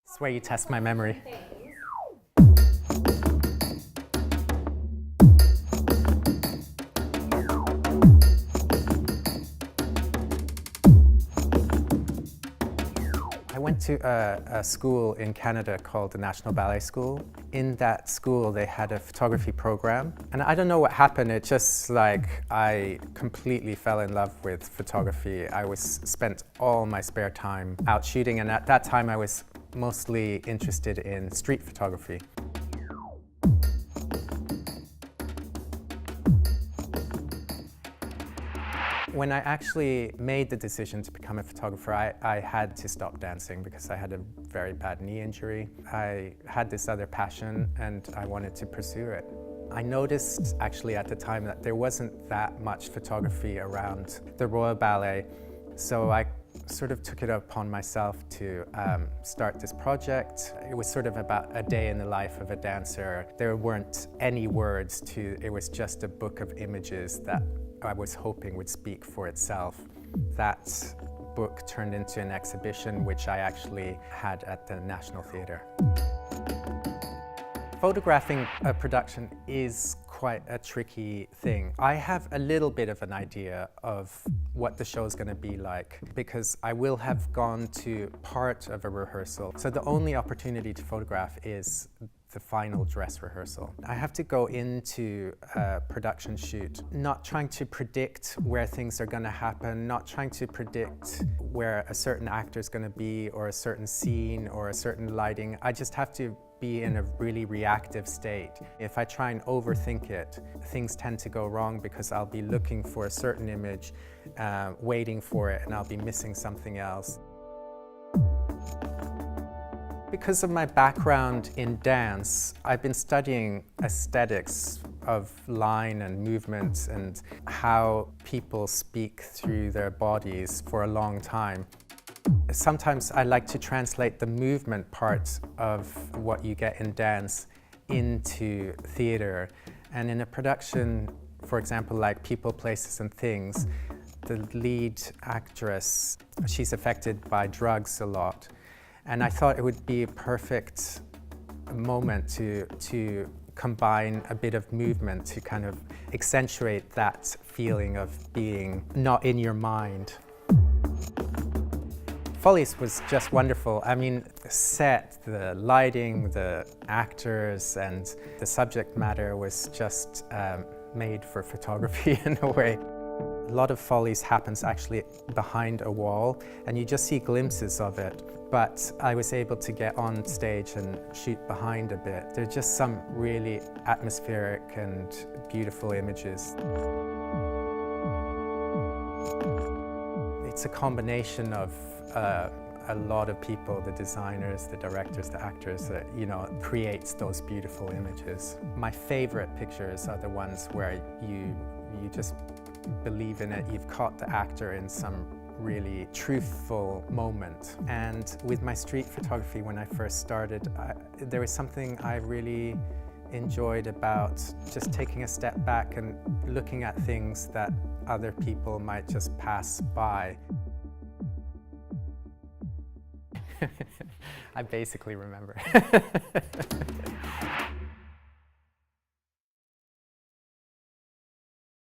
It's where you test my memory. I went to a school in Canada called the National Ballet School. In that school, they had a photography program. And I don't know what happened. It just I completely fell in love with photography. I spent all my spare time out shooting. And at that time, I was mostly interested in street photography. When I actually made the decision to become a photographer, I had to stop dancing because I had a very bad knee injury. I had this other passion and I wanted to pursue it. I noticed actually at the time that there wasn't that much photography around the Royal Ballet, so I sort of took it upon myself to start this project. It was sort of about a day in the life of a dancer. There weren't any words it was just a book of images that I was hoping would speak for itself. That book turned into an exhibition which I actually had at the National Theatre. Photographing a production is quite a tricky thing. I have a little bit of an idea of what the show is going to be like because I will have gone to part of a rehearsal. So the only opportunity to photograph is the final dress rehearsal. I have to go into a production shoot not trying to predict where things are going to happen, not trying to predict where a certain actor is going to be or a certain scene or a certain lighting. I just have to be in a really reactive state. If I try and overthink it, things tend to go wrong because I'll be looking for a certain image, waiting for it, and I'll be missing something else. Because of my background in dance, I've been studying aesthetics of line and movement and how people speak through their bodies for a long time. Sometimes I like to translate the movement part of what you get in dance into theatre. And in a production, for example, like People, Places and Things, the lead actress, she's affected by drugs a lot. And I thought it would be a perfect moment to combine a bit of movement to kind of accentuate that feeling of being not in your mind. Follies was just wonderful. I mean, the set, the lighting, the actors, and the subject matter was just made for photography in a way. A lot of Follies happens actually behind a wall, and you just see glimpses of it. But I was able to get on stage and shoot behind a bit. There are just some really atmospheric and beautiful images. It's a combination of a lot of people, the designers, the directors, the actors, that creates those beautiful images. My favorite pictures are the ones where you just believe in it. You've caught the actor in some really truthful moment. And with my street photography, when I first started, there was something I really enjoyed about just taking a step back and looking at things that other people might just pass by. I basically remember.